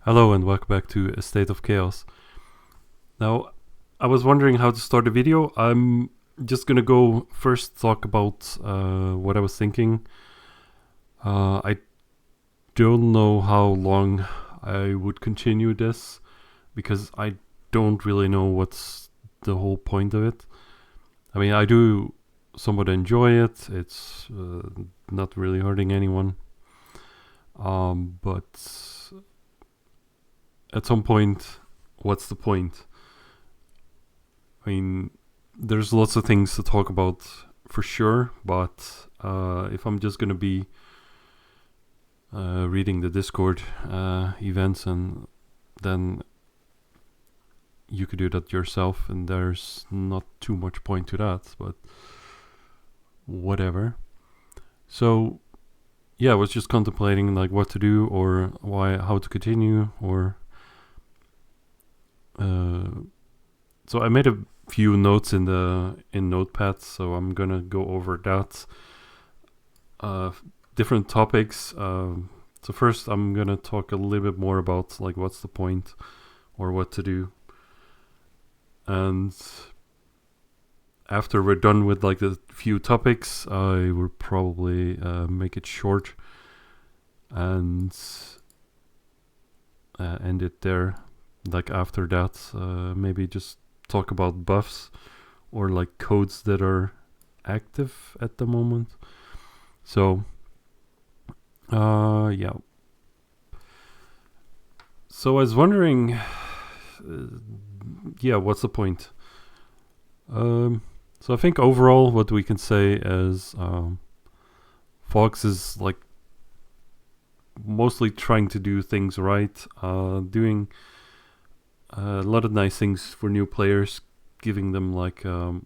Hello and welcome back to A State of Chaos. Now, I was wondering how to start the video. I'm just gonna go first talk about what I was thinking. I don't know how long I would continue this because I don't really know what's the whole point of it. I mean, I do somewhat enjoy it. It's not really hurting anyone. But at some point, what's the point? I mean, there's lots of things to talk about for sure, but if I'm just gonna be reading the Discord events, and then you could do that yourself, and there's not too much point to that, but whatever. So yeah, I was just contemplating like what to do or how to continue, or so I made a few notes in Notepad, so I'm gonna go over that. Different topics. So first, I'm gonna talk a little bit more about like what's the point or what to do, and after we're done with like the few topics, I will probably make it short and end it there. Like after that, maybe just talk about buffs or like codes that are active at the moment. So yeah. So I was wondering, yeah, what's the point? So I think overall what we can say is Fox is like mostly trying to do things right, doing a lot of nice things for new players, giving them like the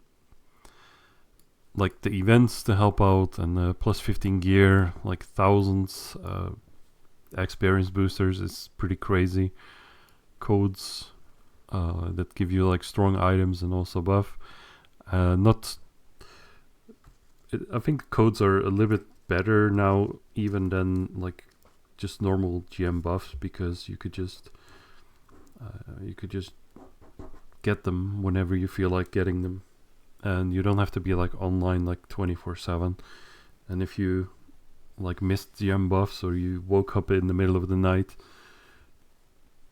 events to help out, and plus 15 gear, like thousands experience boosters. Is pretty crazy. Codes that give you like strong items and also buff. I think codes are a little bit better now even than like just normal GM buffs, because you could just get them whenever you feel like getting them, and you don't have to be like online like 24/7. And if you like missed GM buffs, or you woke up in the middle of the night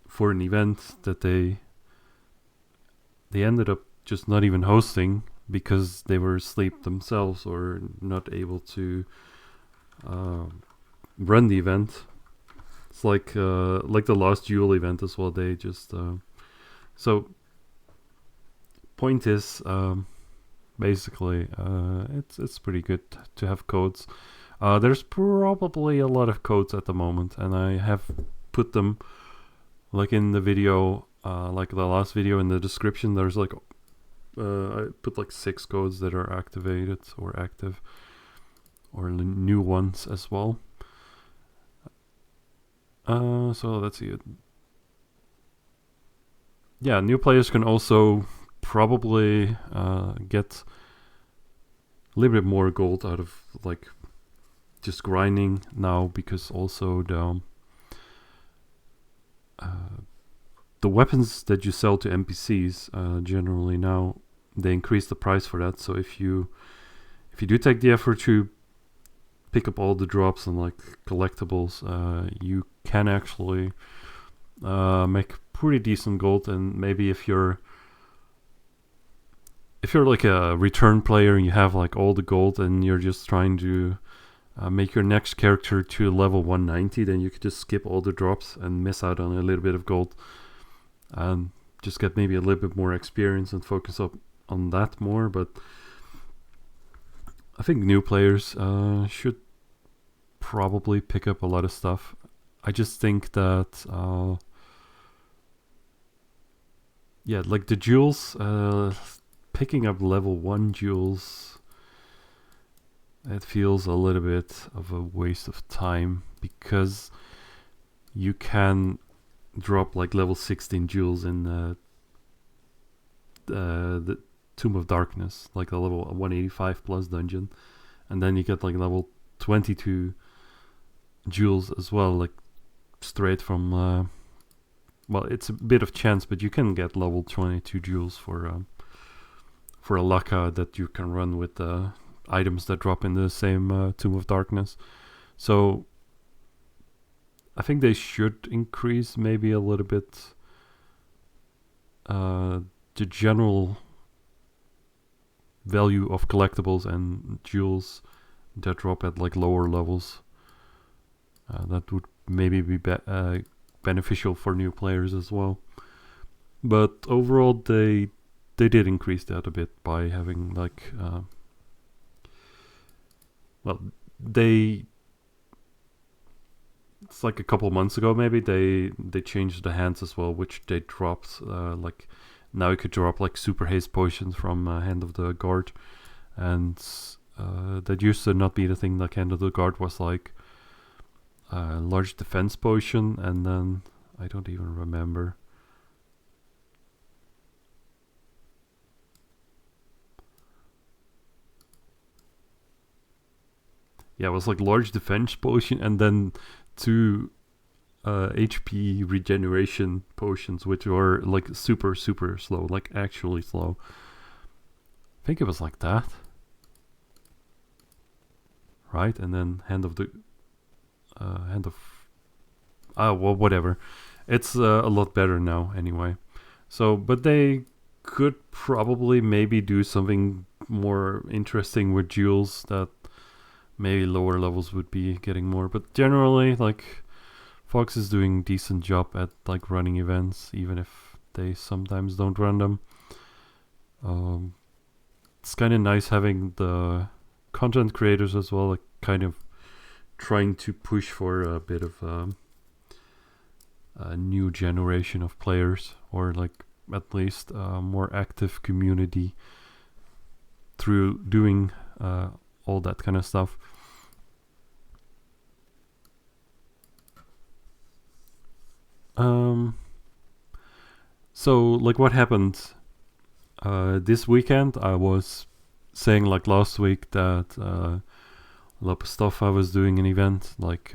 for an event that they ended up just not even hosting because they were asleep themselves or not able to run the event. It's like the Lost Jewel event as well. They just so point is basically it's pretty good to have codes. There's probably a lot of codes at the moment, and I have put them like in the video, like the last video in the description. There's like I put like 6 codes that are activated or active, or new ones as well. So let's see. Yeah, new players can also probably get a little bit more gold out of like just grinding now, because also the weapons that you sell to NPCs generally now, they increase the price for that. So if you do take the effort to pick up all the drops and like collectibles, you can actually make pretty decent gold. And maybe if you're like a return player and you have like all the gold and you're just trying to make your next character to level 190, then you could just skip all the drops and miss out on a little bit of gold, and just get maybe a little bit more experience and focus up on that more. But I think new players should probably pick up a lot of stuff. I just think that yeah, like the jewels, picking up level 1 jewels, it feels a little bit of a waste of time, because you can drop like level 16 jewels in the Tomb of Darkness, like the level 185 plus dungeon, and then you get like level 22 jewels as well, like straight from well, it's a bit of chance, but you can get level 22 jewels for a Laka that you can run with items that drop in the same Tomb of Darkness. So I think they should increase maybe a little bit the general value of collectibles and jewels that drop at like lower levels. That would maybe be beneficial for new players as well. But overall, they did increase that a bit by having like it's like a couple months ago maybe they changed the hands as well, which they dropped. Like now you could drop like super haste potions from Hand of the Guard, and that used to not be the thing. Like Hand of the Guard was like large defense potion, and then I don't even remember. Yeah, it was like large defense potion and then 2 HP regeneration potions, which were like super slow, like actually slow. I think it was like that, right? And then well, whatever. It's a lot better now anyway. So, but they could probably maybe do something more interesting with jewels that maybe lower levels would be getting more. But generally, like, Fox is doing a decent job at like running events, even if they sometimes don't run them. It's kind of nice having the content creators as well, like kind of trying to push for a bit of a new generation of players, or like at least a more active community through doing all that kind of stuff. So like what happened this weekend, I was saying like last week that a lot of stuff I was doing an event, like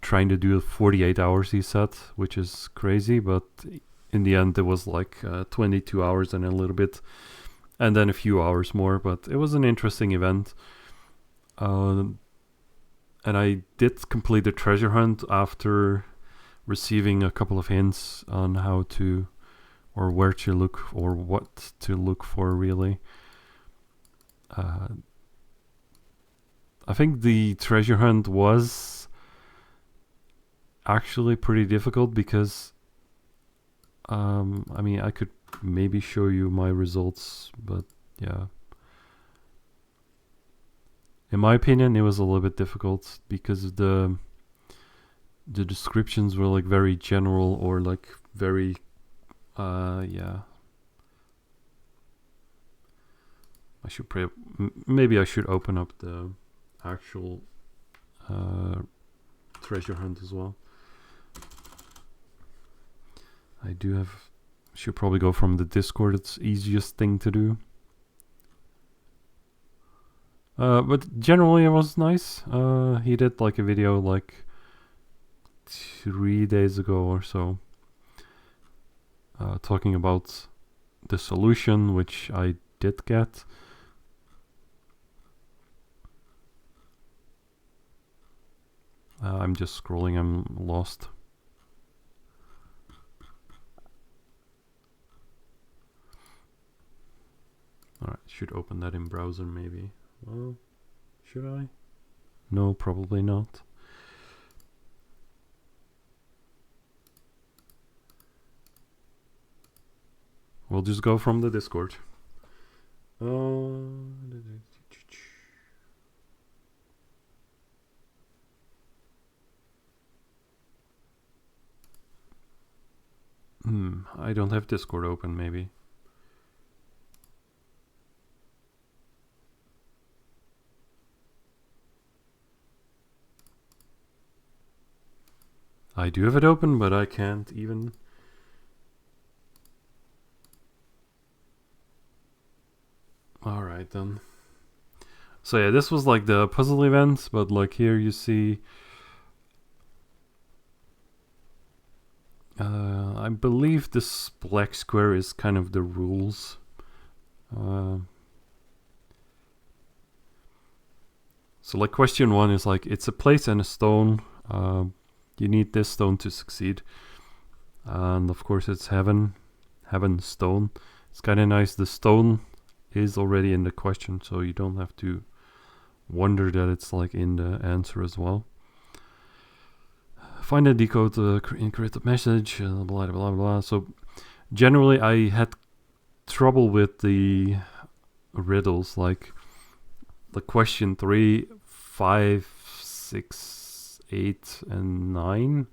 trying to do 48 hours he said, which is crazy, but in the end it was like 22 hours and a little bit, and then a few hours more, but it was an interesting event. And I did complete the treasure hunt after receiving a couple of hints on how to, or where to look, or what to look for really. I think the treasure hunt was actually pretty difficult because I mean, I could maybe show you my results, but yeah. In my opinion, it was a little bit difficult because the descriptions were like very general, or like very yeah. I should maybe I should open up the actual treasure hunt as well. I do have, should probably go from the Discord, it's easiest thing to do. But generally it was nice. He did like a video like 3 days ago or so, talking about the solution, which I did get. I'm just scrolling, I'm lost. Alright, should open that in browser maybe. Well, should I? No, probably not. We'll just go from the Discord. I don't have Discord open, maybe. I do have it open, but I can't even. Alright then. So yeah, this was like the puzzle event, but like here you see I believe this black square is kind of the rules. So like question 1 is like, it's a place and a stone. You need this stone to succeed. And of course it's heaven stone. It's kind of nice. The stone is already in the question, so you don't have to wonder that it's like in the answer as well. Find and decode the encrypted message, blah, blah, blah, blah. So generally I had trouble with the riddles, like the question 3, 5, 6, 8, and 9,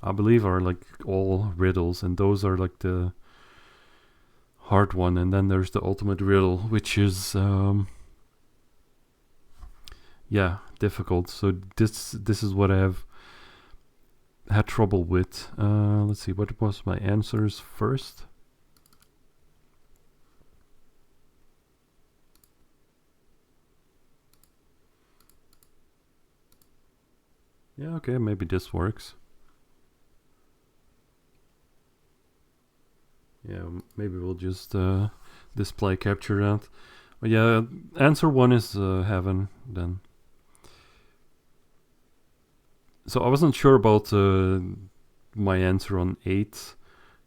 I believe, are like all riddles, and those are like the hard one. And then there's the ultimate riddle, which is yeah, difficult. So this is what I have had trouble with. Let's see, what was my answers first? Yeah, okay, maybe this works. Yeah, maybe we'll just display capture that. But yeah, answer 1 is heaven then. So I wasn't sure about my answer on 8,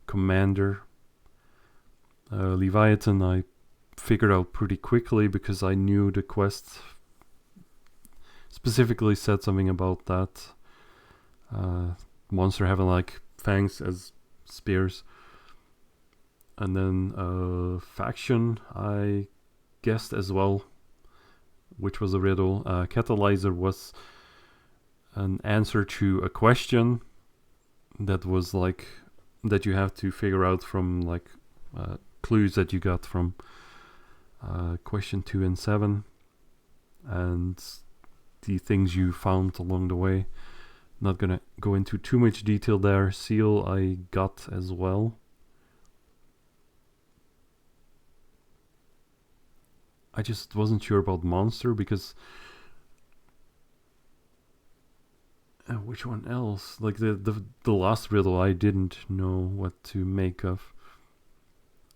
Commander. Leviathan I figured out pretty quickly because I knew the quest specifically said something about that. Monster having like fangs as spears. And then faction I guessed as well, which was a riddle. Catalyzer was an answer to a question that was like, that you have to figure out from like clues that you got from question 2 and 7, and the things you found along the way. Not gonna go into too much detail there. Seal I got as well. I just wasn't sure about monster because which one else? Like the last riddle I didn't know what to make of.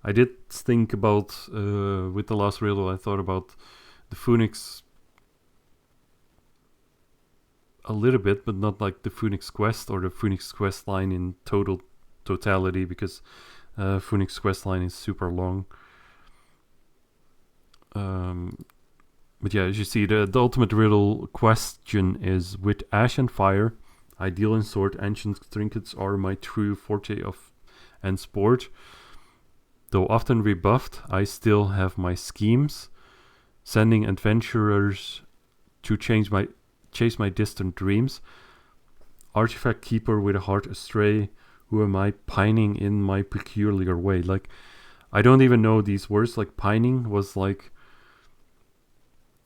I did think about with the last riddle I thought about the Phoenix a little bit, but not like the Phoenix Quest or the Phoenix Quest line in totality, because Phoenix Quest line is super long. But yeah, as you see, the ultimate riddle question is, with ash and fire, I deal in sword, ancient trinkets are my true forte of and sport. Though often rebuffed, I still have my schemes, sending adventurers to chase my distant dreams. Artifact keeper with a heart astray, who am I, pining in my peculiar way? Like, I don't even know these words. Like, pining was like,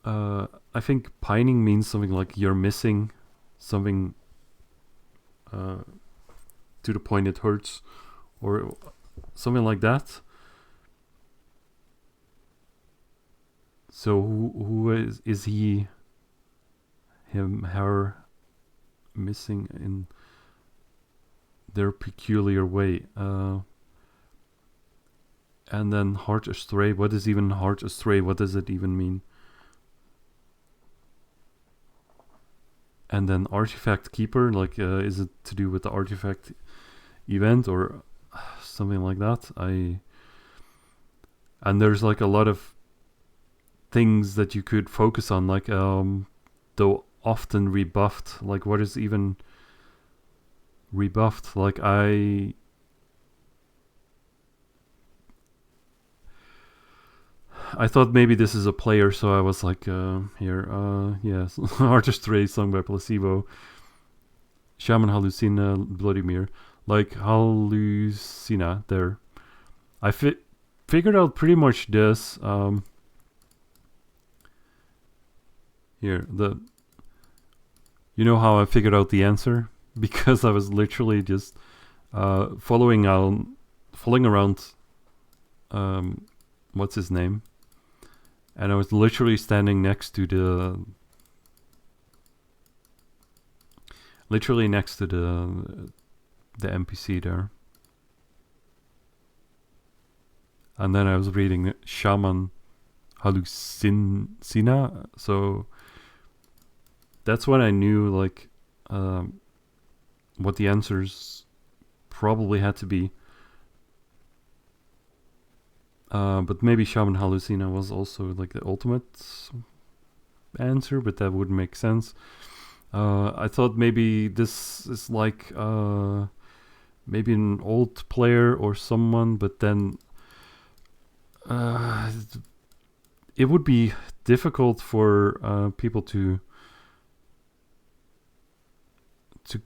I think pining means something like you're missing something to the point it hurts, or something like that. So who is he, him, her, missing in their peculiar way? And then heart astray. What is even heart astray? What does it even mean? And then artifact keeper, like is it to do with the artifact event or something like that? And there's like a lot of things that you could focus on, like though often rebuffed. Like, what is even rebuffed? Like, I thought maybe this is a player, so I was like, yes, Artist Ray, sung by Placebo, Shaman Hallucina, Bloody Mirror, like Hallucina there. I figured out pretty much this. Here, you know how I figured out the answer? Because I was literally just following around, what's his name? And I was literally standing next to the NPC there. And then I was reading Shaman Hallucina, so that's when I knew like what the answers probably had to be. But maybe Shaman Hallucina was also like the ultimate answer, but that wouldn't make sense. I thought maybe this is like maybe an old player or someone, but then it would be difficult for people to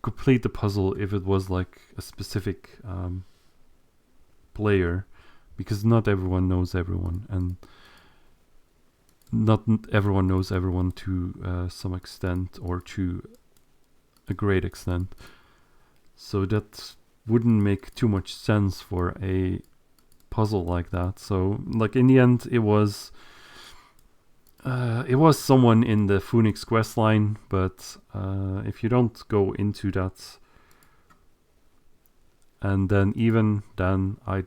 complete the puzzle if it was like a specific player, because not everyone knows everyone, and not everyone knows everyone to some extent or to a great extent. So that wouldn't make too much sense for a puzzle like that. So like in the end it was someone in the Phoenix quest line, but if you don't go into that, and then even then I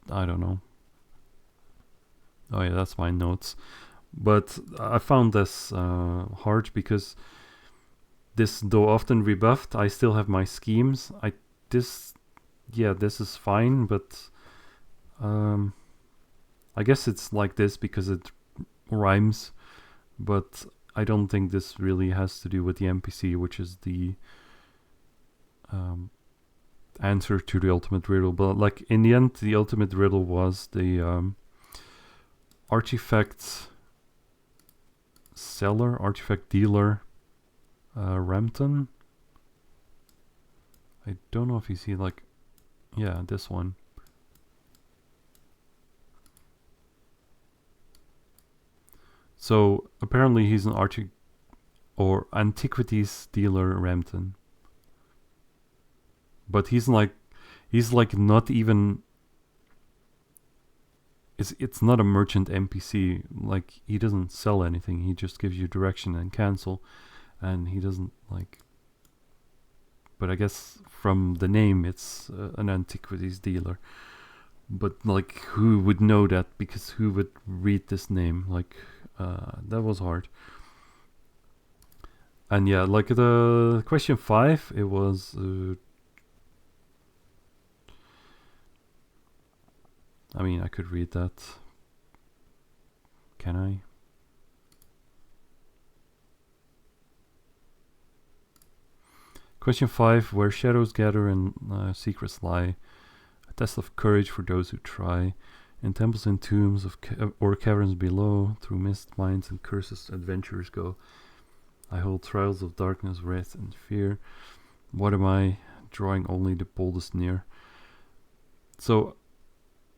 don't know. Oh yeah, that's my notes. But I found this hard because this, though often rebuffed, I still have my schemes. This is fine, but I guess it's like this because it rhymes, but I don't think this really has to do with the NPC, which is the answer to the ultimate riddle. But like in the end, the ultimate riddle was the artifact seller, artifact dealer, Rampton. I don't know if you see like, yeah, this one. So apparently he's an antiquities dealer, Rampton. But he's like not even. It's not a merchant NPC. Like he doesn't sell anything. He just gives you direction and cancel, and he doesn't like. But I guess from the name, it's an antiquities dealer. But like, who would know that? Because who would read this name? Like, that was hard. And yeah, like the question 5, it was. I mean, I could read that. Can I? Question 5, where shadows gather and secrets lie. A test of courage for those who try. In temples and tombs or caverns below, through mist, mines, and curses, adventurers go. I hold trials of darkness, wrath, and fear. What am I? Drawing only the boldest near. So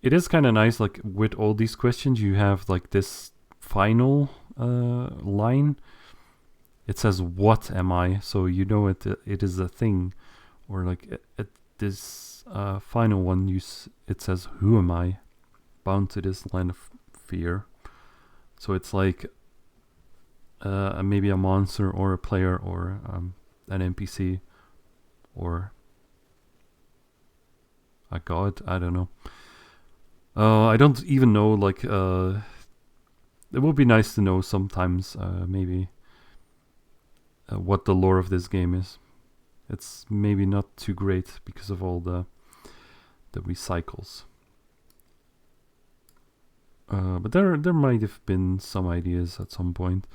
it is kind of nice, like with all these questions, you have like this final line. It says, "What am I?" So you know it is a thing, or like at this final one, it says, "Who am I?" Bound to this land of fear. So it's like maybe a monster or a player or an NPC or a god. I don't know. I don't even know. Like, it would be nice to know sometimes. Maybe what the lore of this game is. It's maybe not too great because of all the recycles. But there might have been some ideas at some point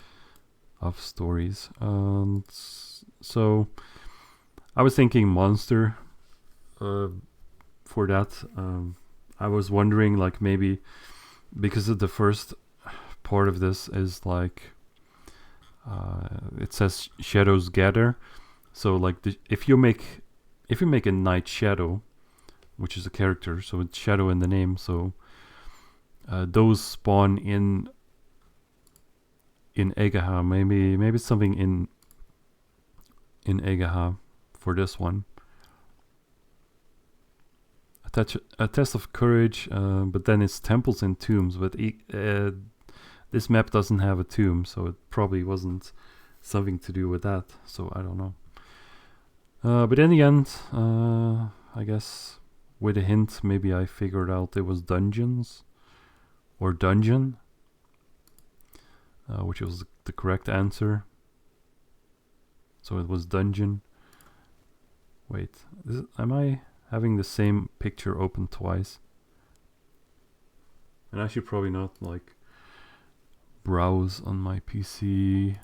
of stories. So I was thinking monster for that. I was wondering, like, maybe because of the first part of this is like it says shadows gather. So like if you make a night shadow, which is a character, so it's shadow in the name. So those spawn in Egaha. Maybe something in Egaha for this one. A test of courage, but then it's temples and tombs. But this map doesn't have a tomb, so it probably wasn't something to do with that. So I don't know. But in the end, I guess with a hint, maybe I figured out it was dungeons or dungeon, which was the correct answer. So it was dungeon. Wait, am I having the same picture open twice? And I should probably not like browse on my PC.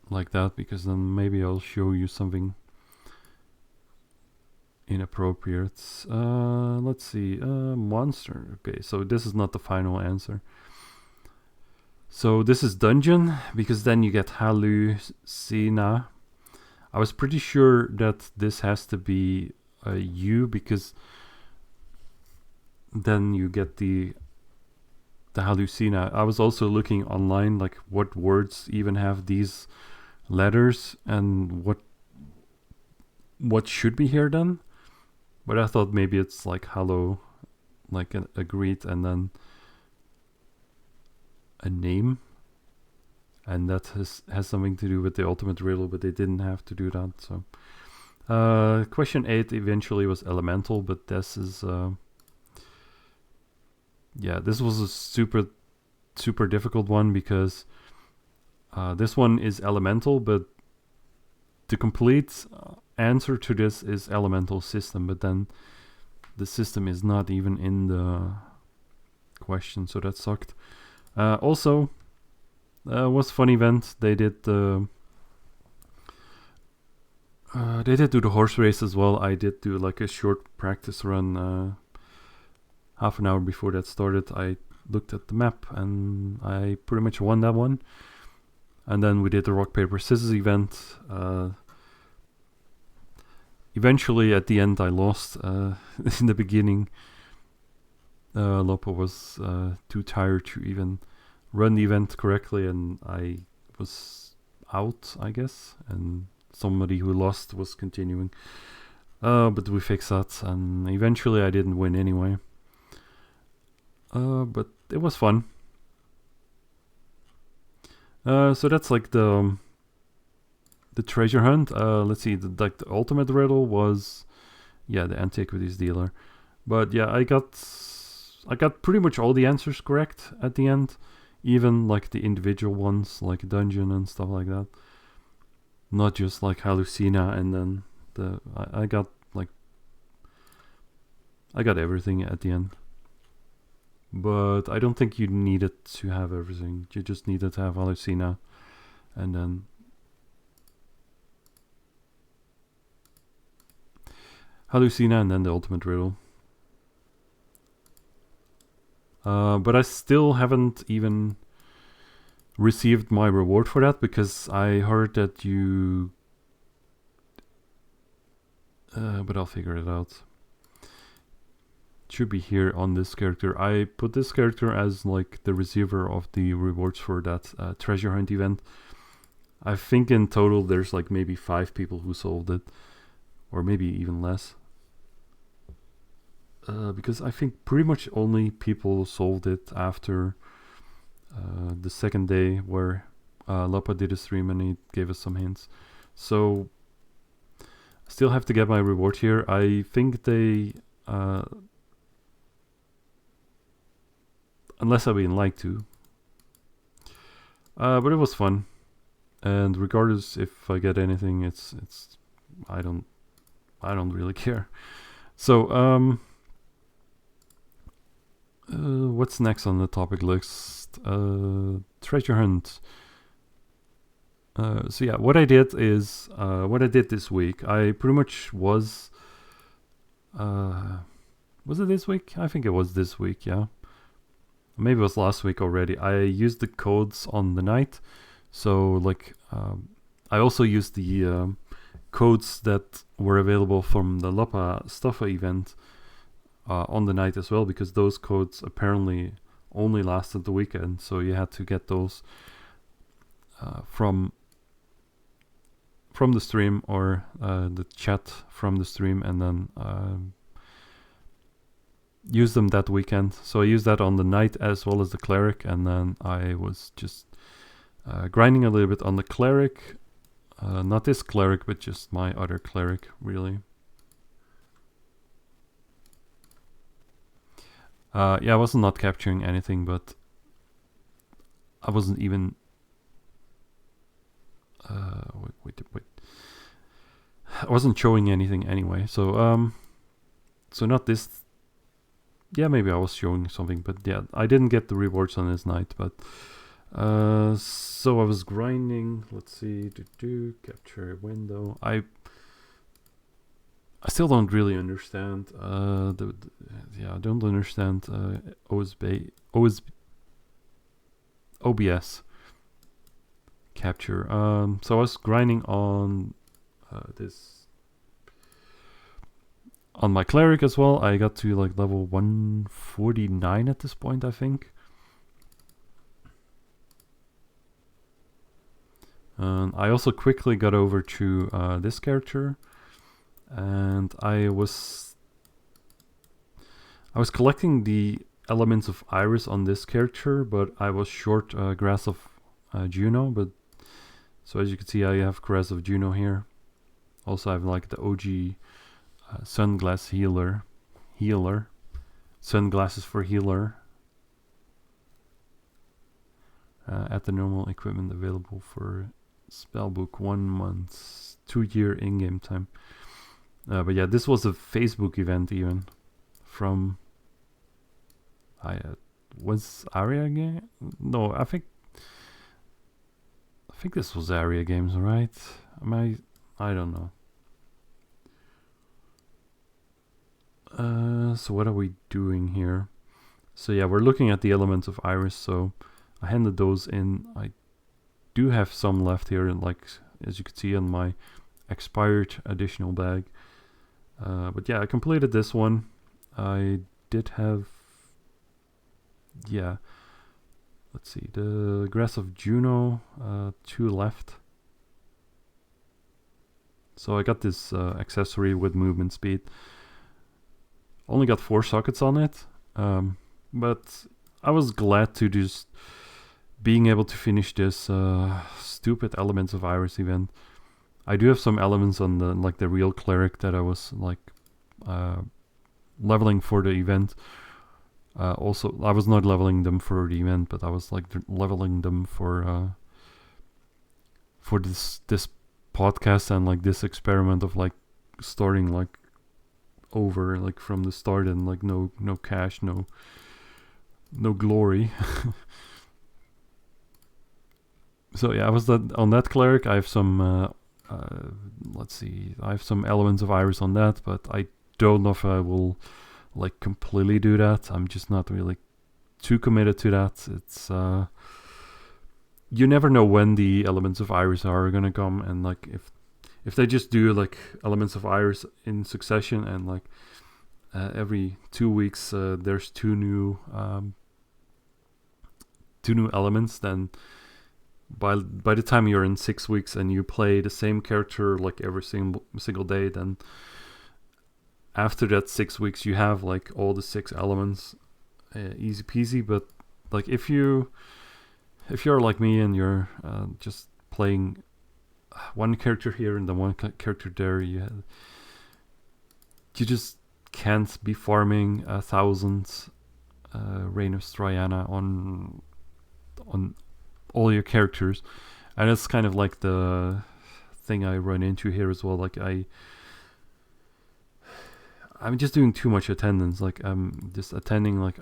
Like that, because then maybe I'll show you something inappropriate. Let's see, monster. Okay, so this is not the final answer. So this is dungeon, because then you get hallucina. I was pretty sure that this has to be a U, because then you get the hallucina. I was also looking online, like what words even have these letters and what should be here then. But I thought maybe it's like hello, like a greet and then a name, and that has something to do with the ultimate riddle, but they didn't have to do that. So question 8 eventually was elemental, but this is yeah, this was a super difficult one, because this one is elemental, but the complete answer to this is elemental system, but then the system is not even in the question, so that sucked. Also, was fun event. They did do the horse race as well. I did do like a short practice run half an hour before that started. I looked at the map and I pretty much won that one. And then we did the rock paper scissors event. Eventually at the end I lost. In the beginning Lopo was too tired to even run the event correctly, and I was out, I guess, and somebody who lost was continuing. But we fixed that, and eventually I didn't win anyway. But it was fun. So that's like the treasure hunt. Let's see, the ultimate riddle was, yeah, the antiquities dealer. But yeah, I got pretty much all the answers correct at the end, even like the individual ones, like dungeon and stuff like that. Not just like hallucina, and then I got everything at the end. But I don't think you needed to have everything. You just needed to have hallucina, and then the ultimate riddle. But I still haven't even received my reward for that, because I heard that you... but I'll figure it out. It should be here on this character. I put this character as like the receiver of the rewards for that treasure hunt event. I think in total there's like maybe 5 people who solved it, or maybe even less. Because I think pretty much only people solved it after the second day, where Lapa did a stream and he gave us some hints. So I still have to get my reward here. I think they... unless I've been lied to. But it was fun. And regardless if I get anything, it's I don't really care. So what's next on the topic list? Treasure hunt. So yeah, what I did is what I did this week. I pretty much was it this week? I think it was this week, yeah. Maybe it was last week already. I used the codes on the night. So like I also used the codes that were available from the Lapa Stuffa event on the night as well, because those codes apparently only lasted the weekend, so you had to get those from the stream, or the chat from the stream, and then use them that weekend. So I used that on the knight as well as the cleric, and then I was just grinding a little bit on the cleric, Not this cleric, but just my other cleric, really. Yeah, I wasn't not capturing anything, but I wasn't even... wait. I wasn't showing anything anyway, so not this... Yeah, maybe I was showing something, but yeah, I didn't get the rewards on this night, but... so I was grinding, let's see, capture a window. I still don't really understand, I don't understand OBS capture. So I was grinding on this on my cleric as well. I got to like level 149 at this point, I think. I also quickly got over to this character, and I was collecting the elements of Iris on this character, but I was short Grass of Juno. But so as you can see, I have Grass of Juno here. Also, I have like the OG Sunglass healer, sunglasses for healer. At the normal equipment available for spellbook 1 month, 2-year in-game time. But yeah, this was a Facebook event even from was Aria game? No, I think this was Aria Games, right? I don't know. So what are we doing here? So yeah, we're looking at the elements of Iris. So I handed those in. I do have some left here, and like as you can see on my expired additional bag. But yeah, I completed this one. I did have, yeah, let's see, the Grass of Juno, 2 left. So I got this accessory with movement speed. Only got 4 sockets on it, but I was glad to just being able to finish this stupid Elements of Iris event. I do have some elements on the real cleric that I was like leveling for the event. Also, I was not leveling them for the event, but I was like leveling them for this podcast and like this experiment of like starting like over like from the start and like no cash, no glory. So yeah, I was on that cleric. I have some let's see, I have some elements of Iris on that, but I don't know if I will like completely do that. I'm just not really too committed to that. It's you never know when the elements of Iris are gonna come, and like if they just do like elements of Iris in succession and like every 2 weeks there's two new elements, then by the time you're in 6 weeks and you play the same character like every single day, then after that 6 weeks you have like all the 6 elements, easy peasy. But like if you're like me and you're just playing one character here and then one character there, you just can't be farming 1,000 Reign of Striana on all your characters. And it's kind of like the thing I run into here as well. Like I'm just doing too much attendance. Like I'm just attending like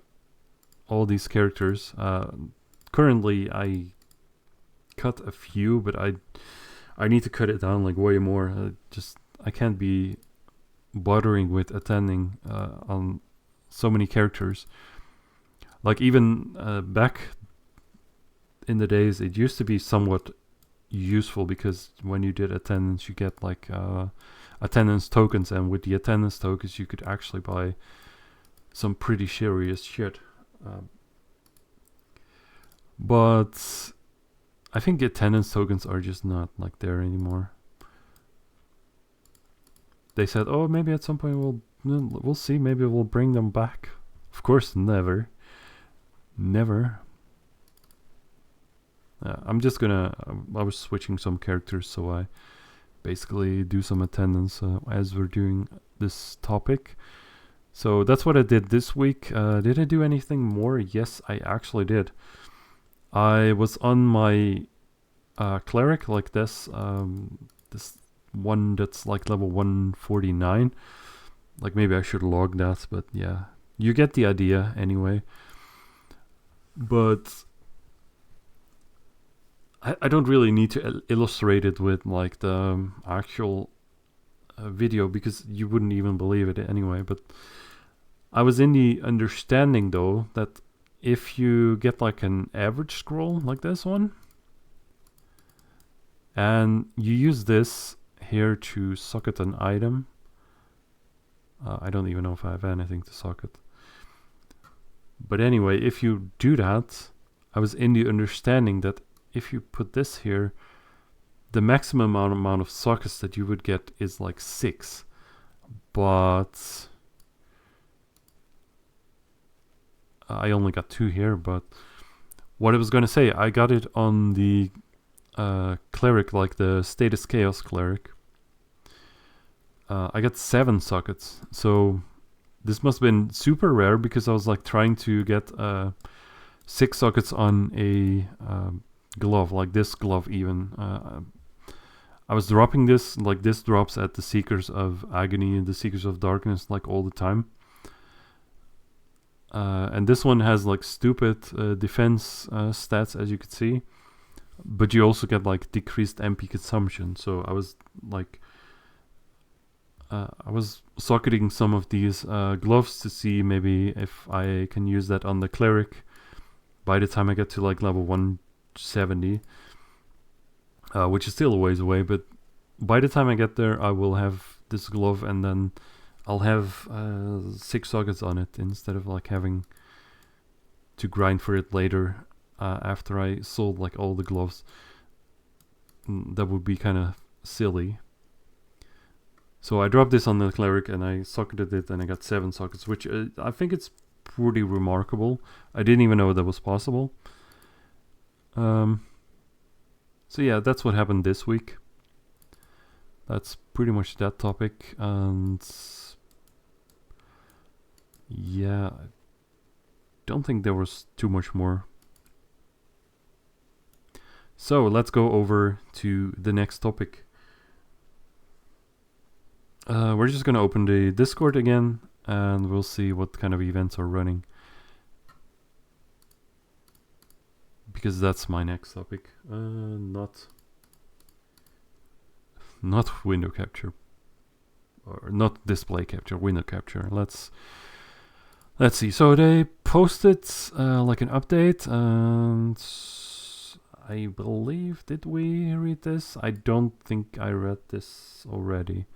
all these characters. Currently I cut a few, but I need to cut it down like way more. I can't be bothering with attending on so many characters. Like even back in the days, it used to be somewhat useful because when you did attendance, you get like attendance tokens, and with the attendance tokens, you could actually buy some pretty serious shit. But I think attendance tokens are just not like there anymore. They said, "Oh, maybe at some point we'll see. Maybe we'll bring them back." Of course, never. I'm just gonna. I was switching some characters, so I basically do some attendance as we're doing this topic. So that's what I did this week. Did I do anything more? Yes, I actually did. I was on my cleric like this. This one that's like level 149. Like maybe I should log that, but yeah, you get the idea anyway. But I don't really need to illustrate it with like the actual video because you wouldn't even believe it anyway. But I was in the understanding though that if you get like an average scroll like this one and you use this here to socket an item, I don't even know if I have anything to socket. But anyway, if you do that, I was in the understanding that if you put this here, the maximum amount of sockets that you would get is like 6. But I only got 2 here. But what I was going to say, I got it on the cleric, like the status chaos cleric. I got 7 sockets. So this must have been super rare because I was like trying to get 6 sockets on a glove, like this glove even. I was dropping this, like this drops at the Seekers of Agony and the Seekers of Darkness like all the time. And this one has like stupid defense stats, as you could see. But you also get like decreased MP consumption. So I was like, I was socketing some of these gloves to see maybe if I can use that on the cleric by the time I get to like level 170. Which is still a ways away, but by the time I get there, I will have this glove, and then I'll have 6 sockets on it instead of like having to grind for it later after I sold like all the gloves. That would be kind of silly. So I dropped this on the cleric and I socketed it, and I got 7 sockets, which I think it's pretty remarkable. I didn't even know that was possible. So yeah, that's what happened this week. That's pretty much that topic, and yeah, I don't think there was too much more. So let's go over to the next topic. We're just gonna open the Discord again, and we'll see what kind of events are running, because that's my next topic. Not window capture, or not display capture, window capture. Let's see. So they posted like an update, and I believe, did we read this? I don't think I read this already.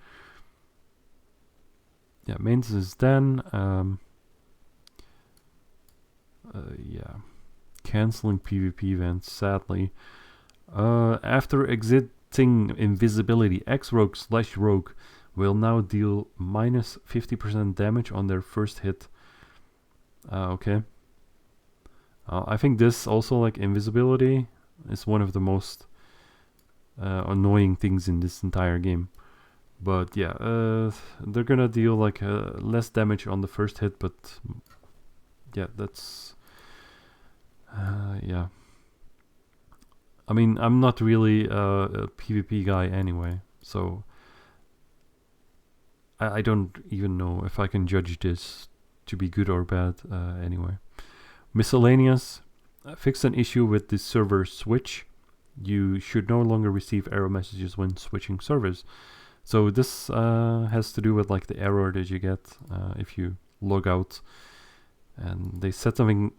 Yeah, maintenance is done. Yeah, canceling PvP events, sadly. After exiting invisibility, X-Rogue/Rogue will now deal minus 50% damage on their first hit. Okay. I think this also, like invisibility, is one of the most annoying things in this entire game. But yeah, they're gonna deal like less damage on the first hit, but yeah, that's yeah. I mean, I'm not really a PvP guy anyway, so I don't even know if I can judge this to be good or bad anyway. Miscellaneous, fixed an issue with the server switch. You should no longer receive error messages when switching servers. So this has to do with like the error that you get if you log out. And they said something,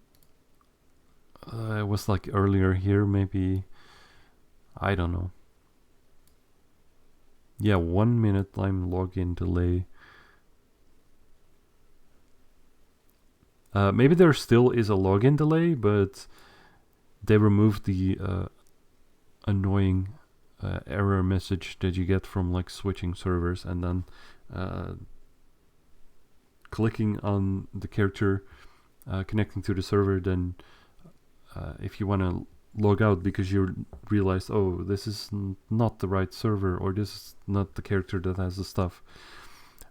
it was like earlier here, maybe, I don't know. Yeah, 1 minute time login delay. Maybe there still is a login delay, but they removed the annoying error message that you get from like switching servers and then clicking on the character connecting to the server. Then if you want to log out because you realize, oh, this is not the right server, or this is not the character that has the stuff.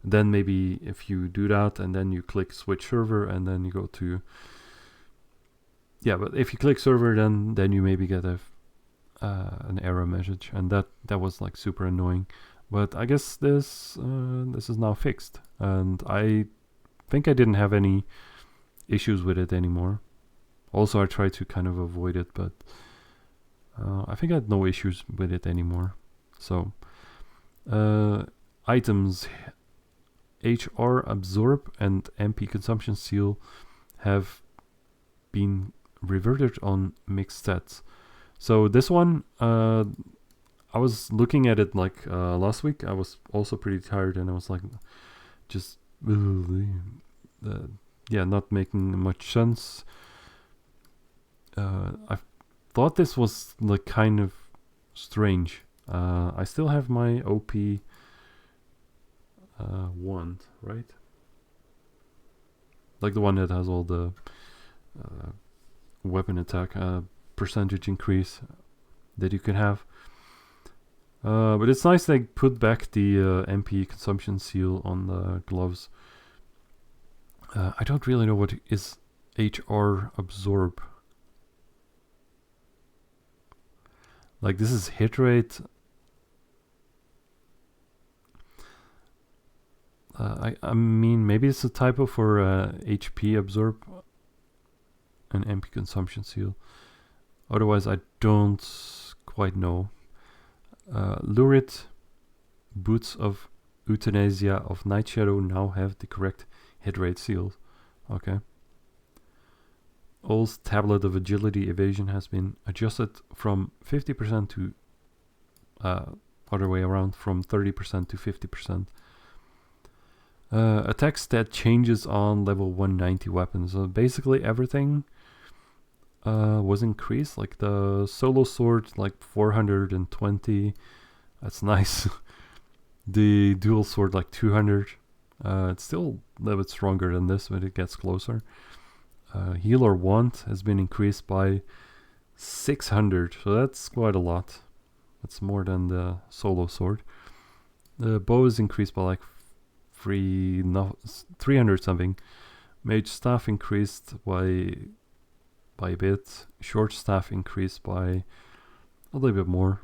Then maybe if you do that and then you click switch server and then you go to, yeah, but if you click server, then you maybe get an error message, and that was like super annoying. But I guess this is now fixed, and I think I didn't have any issues with it anymore. Also, I tried to kind of avoid it, but I think I had no issues with it anymore. So items HR absorb and MP consumption seal have been reverted on mixed stats. So this one, I was looking at it like last week. I was also pretty tired, and I was like, just yeah, not making much sense. I thought this was like kind of strange. I still have my OP wand, right? Like the one that has all the weapon attack percentage increase that you can have. But it's nice they put back the MP consumption seal on the gloves. I don't really know what is HR absorb. Like this is hit rate. I mean, maybe it's a typo for HP absorb and MP consumption seal. Otherwise, I don't quite know. Lurid boots of euthanasia of Night Shadow now have the correct hit rate seals. Okay. All's tablet of agility evasion has been adjusted from 50% to other way around, from 30% to 50%. Attack stat changes on level 190 weapons. So basically everything was increased. Like the solo sword, like 420. That's nice. The dual sword, like 200. It's still a little bit stronger than this when it gets closer. Healer want has been increased by 600. So that's quite a lot. That's more than the solo sword. The bow is increased by like 300 something. Mage staff increased by a bit. Short staff increased by a little bit more.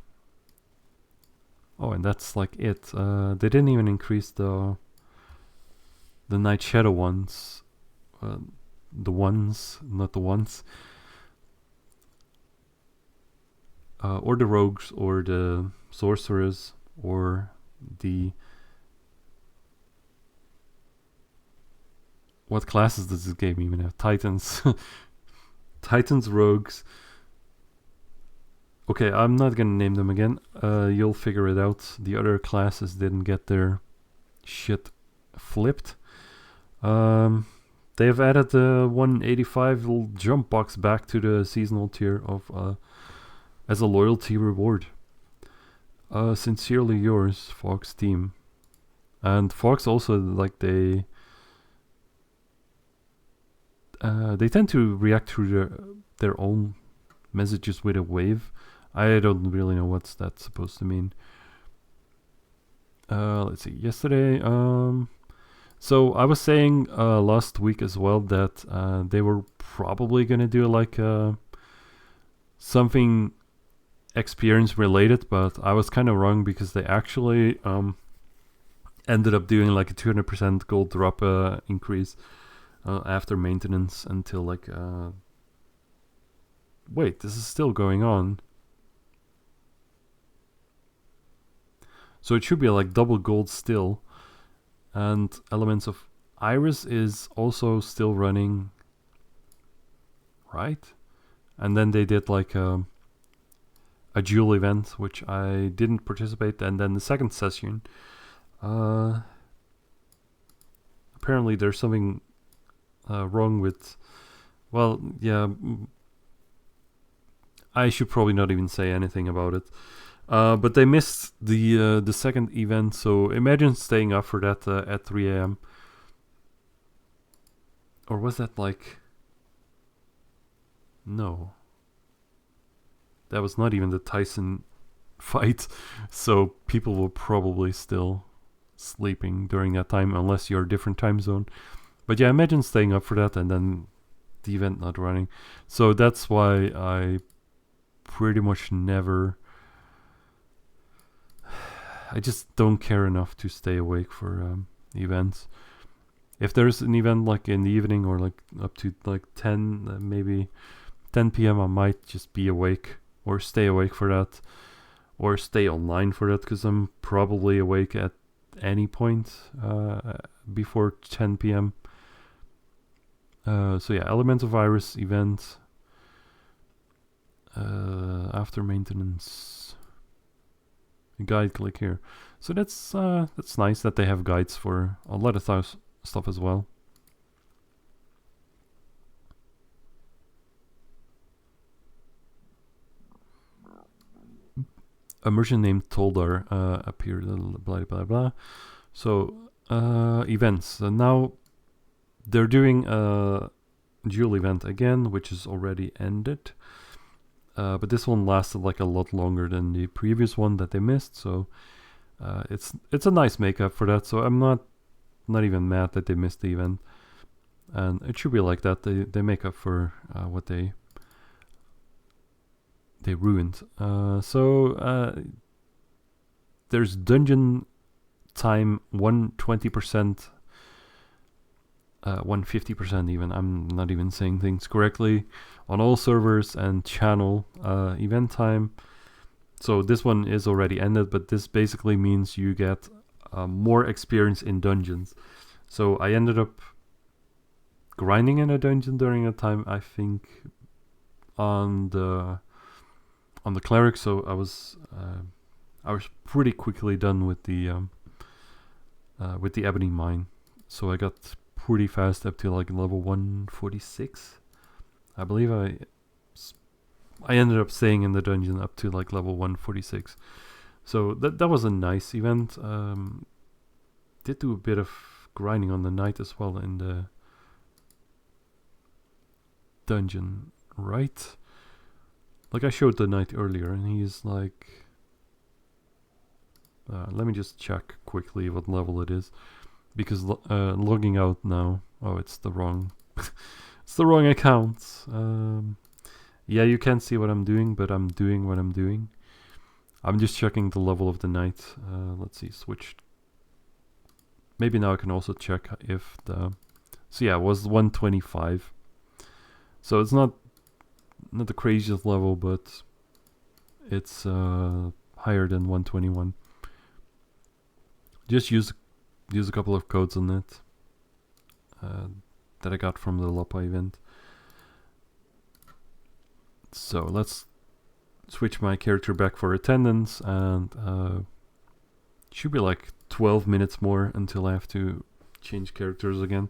Oh, and that's like it. They didn't even increase the Night Shadow ones. The ones, not the ones. Or the rogues, or the sorcerers, or the... What classes does this game even have? Titans. Titans, rogues. Okay, I'm not gonna name them again. You'll figure it out. The other classes didn't get their shit flipped. They have added the 185 little jump box back to the seasonal tier of as a loyalty reward. Sincerely yours, Fox team. And Fox also, like, they tend to react to their own messages with a wave. I don't really know what's that supposed to mean. Let's see. Yesterday, so I was saying last week as well that they were probably gonna do like something experience related, but I was kind of wrong because they actually ended up doing like a 200% gold drop increase after maintenance until like wait, this is still going on. So it should be like double gold still. And Elements of Iris is also still running, right? And then they did like a duel event, which I didn't participate. And then the second session, apparently there's something wrong with, well, yeah, I should probably not even say anything about it. But they missed the second event, so imagine staying up for that at 3 a.m. Or was that like... No. that was not even the Tyson fight, so people were probably still sleeping during that time, unless you're a different time zone. But yeah, imagine staying up for that and then the event not running. So that's why I pretty much never... I just don't care enough to stay awake for events. If there's an event like in the evening or like up to like 10, maybe 10 p.m., I might just be awake or stay awake for that, or stay online for that, because I'm probably awake at any point before 10 p.m. So yeah, elemental virus event after maintenance guide, click here. So that's nice that they have guides for a lot of stuff as well. A merchant named Toldar appeared, blah blah blah. So events. Now they're doing a duel event again, which is already ended. But this one lasted like a lot longer than the previous one that they missed. So it's a nice makeup for that. So I'm not even mad that they missed the event, and it should be like that. They make up for what they ruined. So there's dungeon time 120%, 150% even. I'm not even saying things correctly, on all servers and channel event time. So this one is already ended, but this basically means you get more experience in dungeons. So I ended up grinding in a dungeon during a time, I think, on the cleric. So I was pretty quickly done with the ebony mine. So I got pretty fast up to like level 146. I believe I ended up staying in the dungeon up to like level 146. So that was a nice event. Did do a bit of grinding on the knight as well in the dungeon, right? Like I showed the knight earlier, and he's like... let me just check quickly what level it is, because logging out now... Oh, it's the wrong... it's the wrong account. Yeah, you can't see what I'm doing, but I'm doing what I'm doing. I'm just checking the level of the knight. Let's see, switched. Maybe now I can also check if the... So yeah, it was 125. So it's not the craziest level, but it's higher than 121. Just use a couple of codes on it that I got from the Lapa event. So let's switch my character back for attendance, and should be like 12 minutes more until I have to change characters again.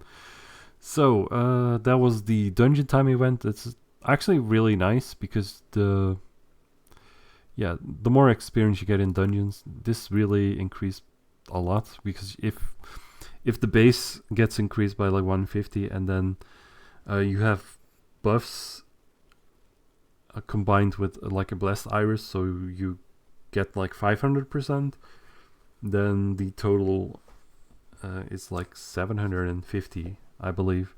So that was the dungeon time event. It's actually really nice because the more experience you get in dungeons, this really increased a lot, because if the base gets increased by like 150 and then you have buffs combined with like a blessed iris, so you get like 500%, then the total is like 750, I believe.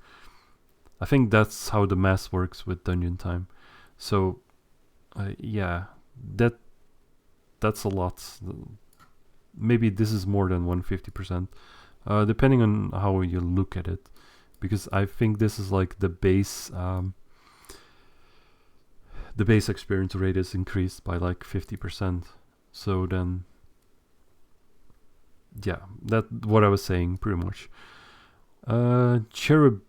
I think that's how the math works with dungeon time. So yeah, that's a lot. Maybe this is more than 150%, depending on how you look at it, because I think this is like the base experience rate is increased by like 50%. So then, yeah, that's what I was saying pretty much. Cherub,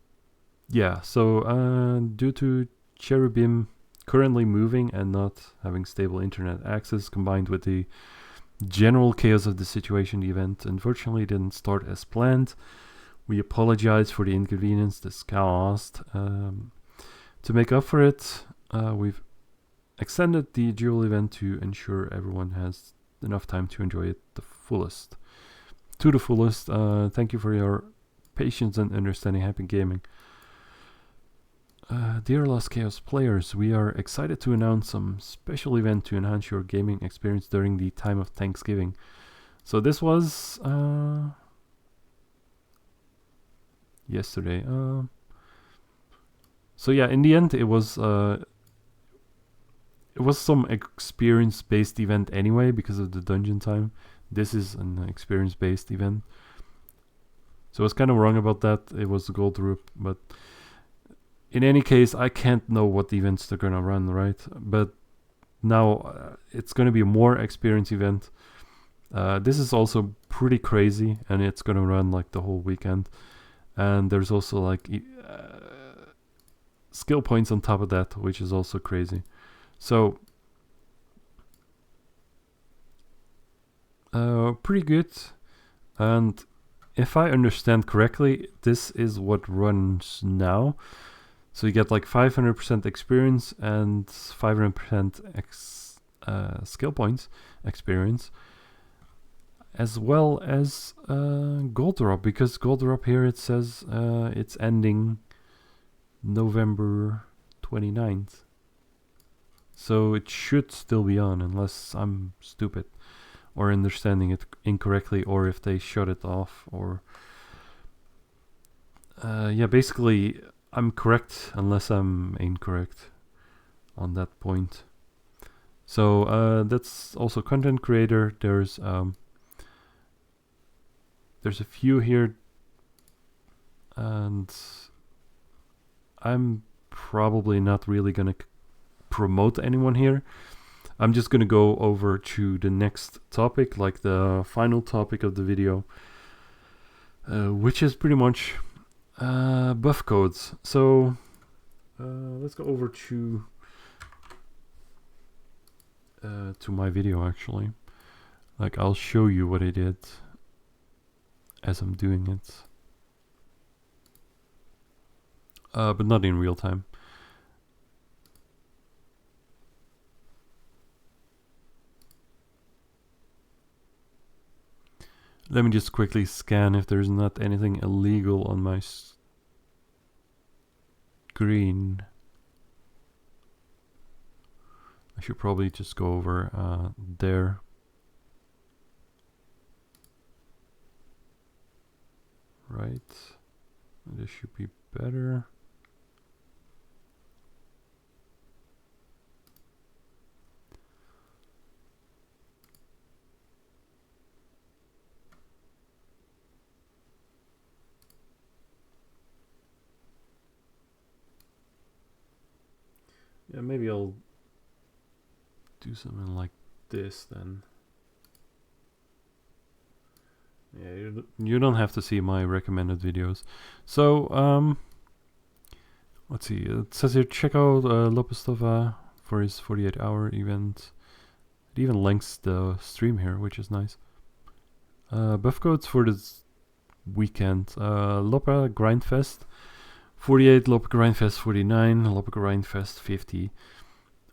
yeah, so due to Cherubim currently moving and not having stable internet access, combined with the general chaos of the situation, the event unfortunately didn't start as planned. We apologize for the inconvenience this caused. To make up for it, we've extended the duel event to ensure everyone has enough time to enjoy it to the fullest. Thank you for your patience and understanding. Happy gaming. Dear Lost Chaos players, we are excited to announce some special event to enhance your gaming experience during the time of Thanksgiving. So this was yesterday. So yeah, in the end, it was some experience-based event anyway because of the dungeon time. This is an experience-based event. So I was kind of wrong about that. It was the gold group, but in any case, I can't know what events they're gonna run, right? But now it's gonna be a more experience event. This is also pretty crazy, and it's gonna run like the whole weekend. And there's also like skill points on top of that, which is also crazy. So pretty good. And if I understand correctly, this is what runs now. So you get like 500% experience and 500% skill points experience, as well as gold drop, because gold drop here it says it's ending November 29th. So it should still be on, unless I'm stupid or understanding it incorrectly, or if they shut it off, or yeah, basically I'm correct unless I'm incorrect on that point. So that's also content creator. There's a few here, and I'm probably not really gonna promote anyone here. I'm just gonna go over to the next topic, like the final topic of the video, which is pretty much Buffcodes. So let's go over to my video actually. Like I'll show you what I did as I'm doing it, but not in real time. Let me just quickly scan if there's not anything illegal on my screen. I should probably just go over there. Right. This should be better. Yeah, maybe I'll do something like this then. Yeah, you don't have to see my recommended videos. So, let's see. It says here, check out Lopestova for his 48-hour event. It even links the stream here, which is nice. Buffcodes for this weekend. Lopa Grindfest 48, Lopa Grindfest 49, Lopa Grindfest 50.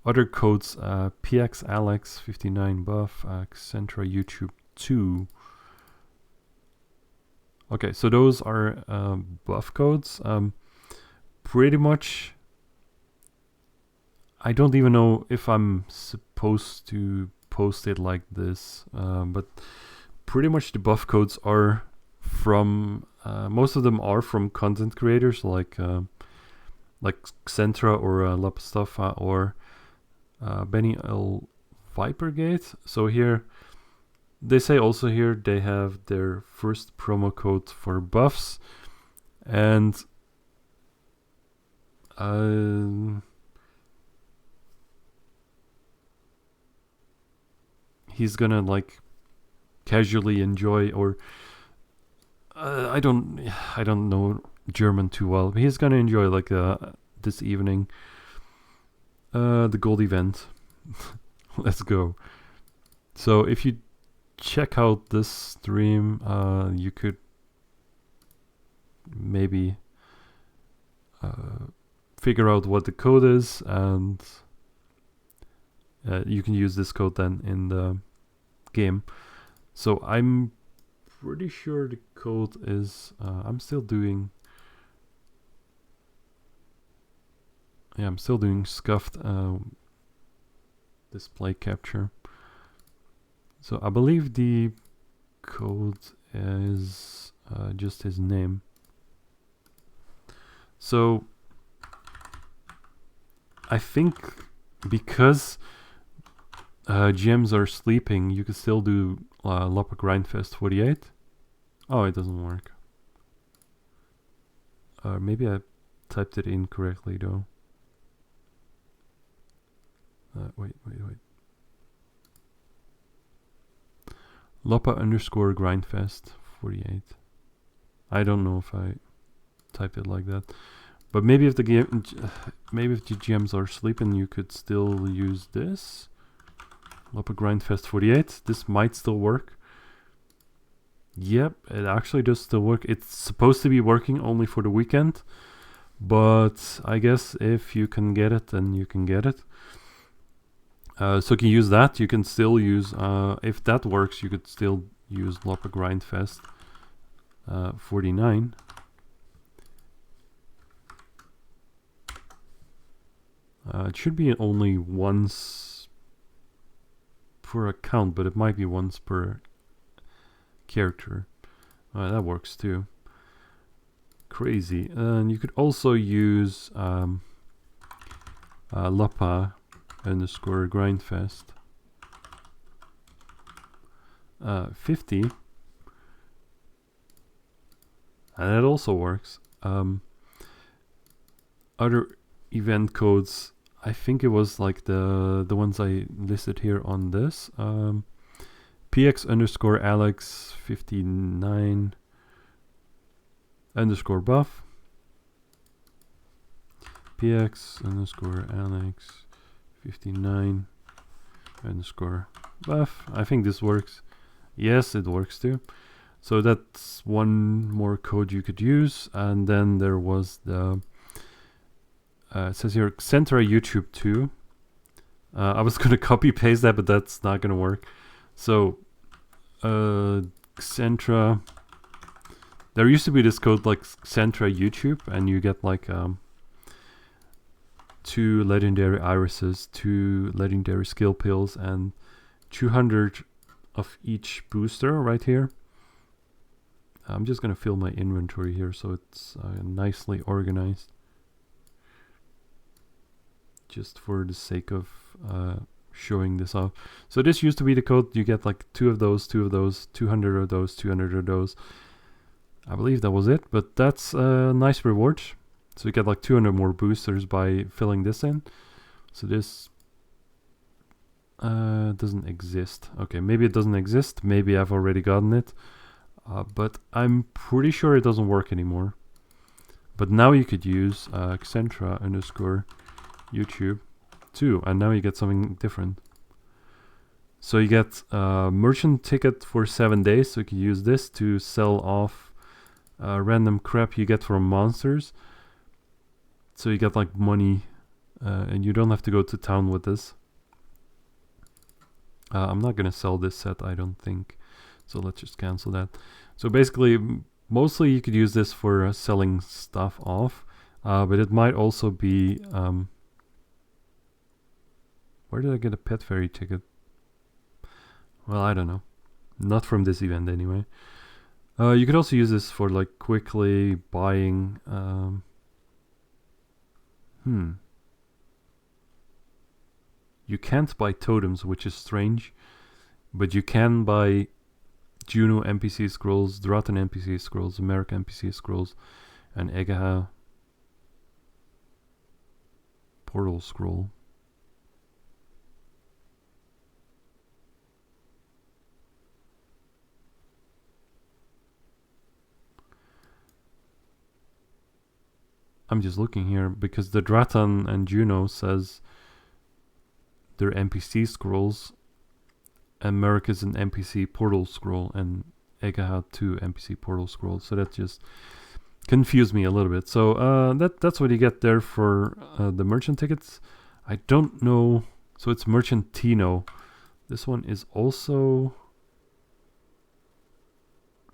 Other codes, PX Alex 59 Buff, Accentra YouTube 2. Okay, so those are buff codes. Pretty much, I don't even know if I'm supposed to post it like this, but pretty much the buff codes are from, most of them are from content creators like Accentra or Lapstafa or bennylvipergate. So here, they say also here they have their first promo code for buffs, and he's gonna like casually enjoy, or I don't know German too well, but he's gonna enjoy like this evening the gold event. Let's go. So if you check out this stream, you could maybe figure out what the code is, and you can use this code then in the game. So I'm pretty sure the code is I'm still doing Yeah, I'm still doing scuffed display capture. So I believe the code is just his name. So I think because gems are sleeping, you can still do Lopper Grindfest 48. Oh, it doesn't work. Maybe I typed it incorrectly though. Wait. Loppa _ Grindfest 48. I don't know if I typed it like that. But maybe if the gems are sleeping, you could still use this. Loppa Grindfest 48. This might still work. Yep, it actually does still work. It's supposed to be working only for the weekend. But I guess if you can get it, then you can get it. So you can use that. You can still use, if that works, you could still use Loppa Grindfest 49. It should be only once per account, but it might be once per character. That works too. Crazy. And you could also use Loppa _ Grindfest 50. And that also works. Other event codes, I think it was like the ones I listed here on this. PX _ Alex 59 _ buff. PX _ Alex 59 _ buff. I think this works. Yes, it works too. So that's one more code you could use. And then there was the it says here Centra YouTube 2. I was gonna copy paste that, but that's not gonna work. So Centra, there used to be this code like Centra YouTube, and you get like 2 legendary irises, 2 legendary skill pills, and 200 of each booster right here. I'm just gonna fill my inventory here so it's nicely organized, just for the sake of showing this off. So this used to be the code. You get like 2 of those, 2 of those, 200 of those, 200 of those. I believe that was it, but that's a nice reward. So you get like 200 more boosters by filling this in. So this doesn't exist. Okay, maybe it doesn't exist. Maybe I've already gotten it. But I'm pretty sure it doesn't work anymore. But now you could use Centra _ YouTube 2, and now you get something different. So you get a merchant ticket for 7 days, so you can use this to sell off random crap you get from monsters. So you get like money, and you don't have to go to town with this. I'm not gonna sell this set, I don't think. So let's just cancel that. So basically, mostly you could use this for selling stuff off, but it might also be... where did I get a pet fairy ticket? Well, I don't know. Not from this event anyway. You could also use this for like quickly buying... You can't buy totems, which is strange, but you can buy Juno NPC scrolls, Dratan NPC scrolls, America NPC scrolls, and Egaha portal scroll. I'm just looking here because the Dratan and Juno says they're NPC scrolls. America's an NPC portal scroll, and Egaha 2 NPC portal scrolls. So that just confused me a little bit. So that's what you get there for the merchant tickets. I don't know. So it's Merchantino. This one is also...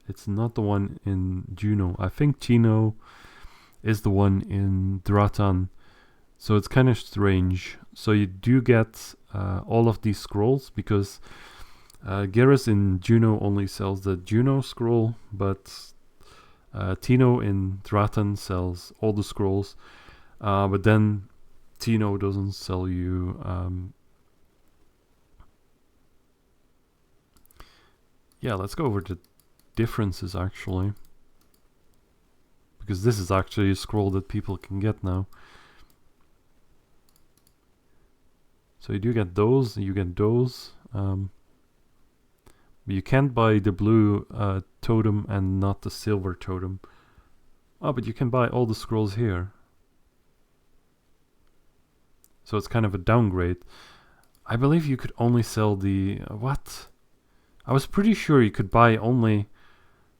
It's not the one in Juno. I think Chino is the one in Dratan. So it's kind of strange. So you do get all of these scrolls because Garrus in Juno only sells the Juno scroll, but Tino in Dratan sells all the scrolls. But then Tino doesn't sell you. Yeah, let's go over the differences actually. Because this is actually a scroll that people can get now. So you do get those, you get those. But you can't buy the blue totem and not the silver totem. Oh, but you can buy all the scrolls here. So it's kind of a downgrade. I believe you could only sell the... what? I was pretty sure you could buy only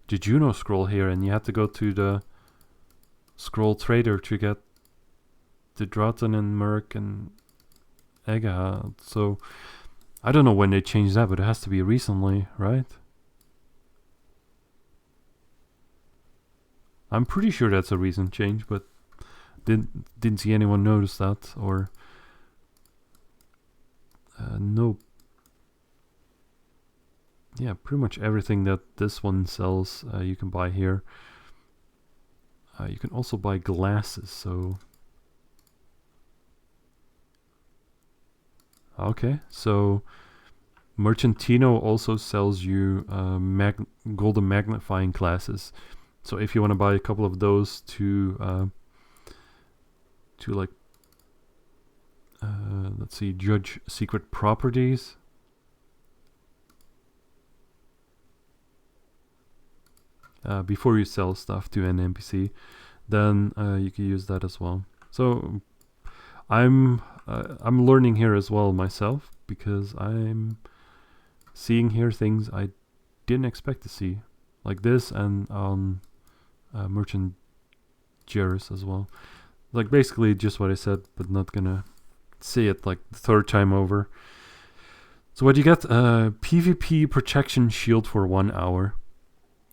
the Juno scroll here and you had to go to the scroll trader to get the Dratan and Merc and Ega. So I don't know when they changed that, but it has to be recently, right? I'm pretty sure that's a recent change, but didn't see anyone notice that or no. Yeah, pretty much everything that this one sells you can buy here. You can also buy glasses, so... okay, so Merchantino also sells you golden magnifying glasses. So if you want to buy a couple of those to like, let's see, judge secret properties. Before you sell stuff to an NPC, then you can use that as well. So I'm learning here as well myself because I'm seeing here things I didn't expect to see, like this and on Merchant Jairus as well. Like basically just what I said, but not gonna say it like the third time over. So what you get? PvP protection shield for 1 hour.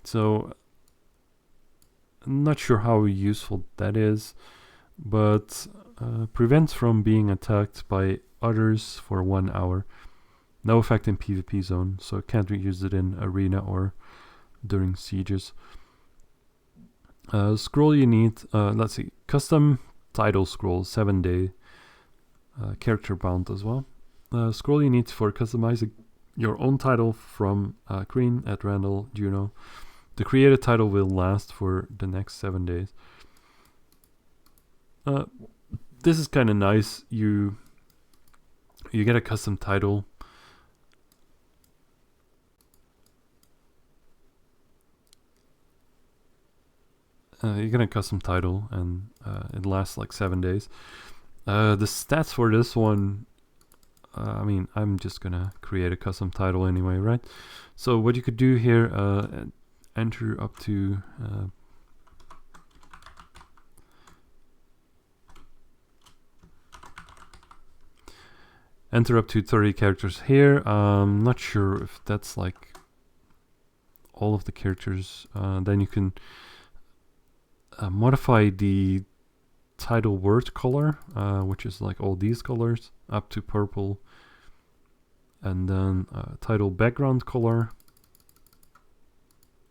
So I'm not sure how useful that is, but prevents from being attacked by others for 1 hour. No effect in PvP zone, so can't use it in arena or during sieges. Scroll you need, let's see, custom title scroll, 7-day, character bound as well. Scroll you need for customizing your own title from Green at Randall Juno. The created title will last for the next 7 days. This is kind of nice. You get a custom title. You get a custom title and it lasts like 7 days. The stats for this one, I mean, I'm just gonna create a custom title anyway, right? So what you could do here, enter up to enter up to 30 characters here. Not sure if that's like all of the characters. Then you can modify the title word color, which is like all these colors up to purple, and then title background color.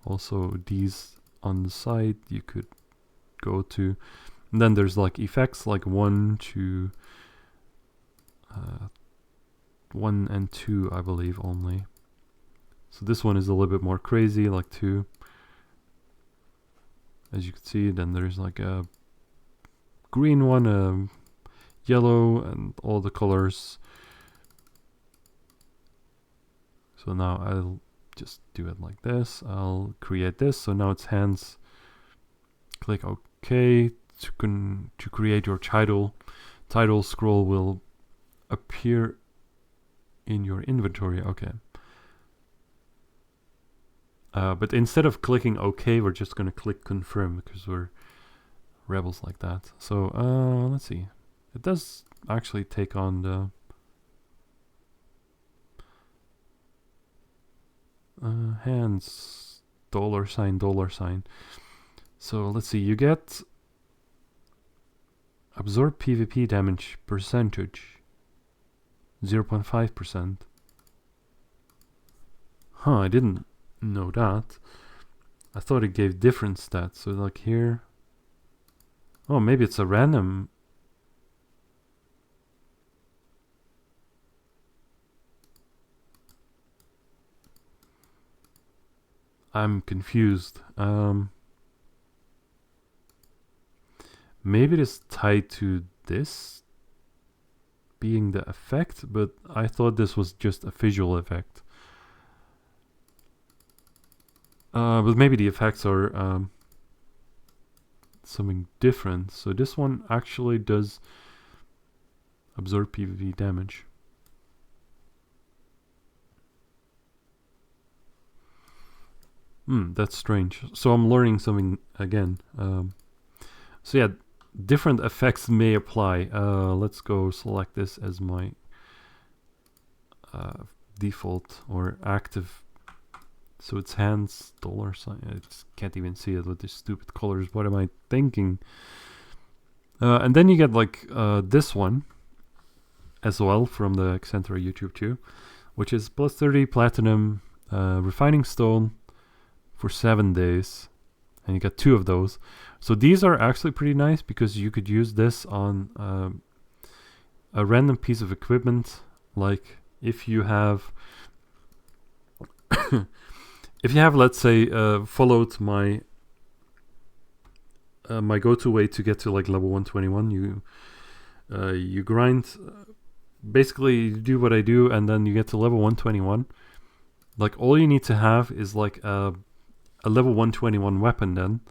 Also these on the side you could go to, and then there's like effects like 1 to 1 and 2 I believe only. So this one is a little bit more crazy, like 2 as you can see. Then there's like a green one, a yellow, and all the colors. So now I'll just do it like this. I'll create this. So now it's hands. Click OK to create your title. Title scroll will appear in your inventory. Okay. But instead of clicking OK, we're just going to click confirm because we're rebels like that. So let's see. It does actually take on the hands $$. So let's see, you get Absorb PvP damage percentage 0.5%. Huh, I didn't know that. I thought it gave different stats. So like here. Oh, maybe it's a random. I'm confused. Maybe it is tied to this being the effect, but I thought this was just a visual effect. But maybe the effects are something different. So this one actually does absorb PvP damage. That's strange. So I'm learning something again. So yeah, different effects may apply. Let's go select this as my default or active. So it's hands, dollar sign. I just can't even see it with these stupid colors. What am I thinking? And then you get like this one as well from the Accenture YouTube too, which is plus 30 platinum refining stone for 7 days. And you get 2 of those. So these are actually pretty nice because you could use this on a random piece of equipment. Like if you have if you have, let's say, followed my my go-to way to get to like level 121, you grind, basically you do what I do, and then you get to level 121. Like all you need to have is like a level 121 weapon then,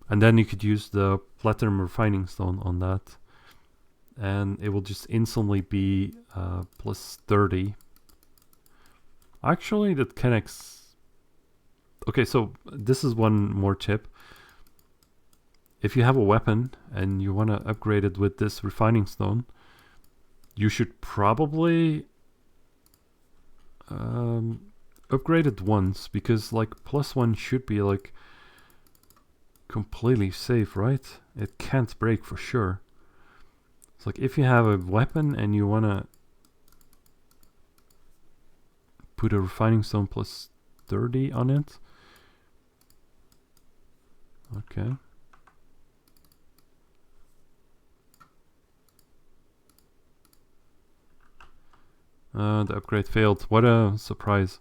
and then you could use the platinum refining stone on that, and it will just instantly be plus 30. Actually, that connects. Okay, so this is one more tip. If you have a weapon and you want to upgrade it with this refining stone, you should probably upgrade it once, because like +1 should be like completely safe, right? It can't break for sure. It's like if you have a weapon and you want to put a refining stone plus 30 on it. Okay. The upgrade failed. What a surprise.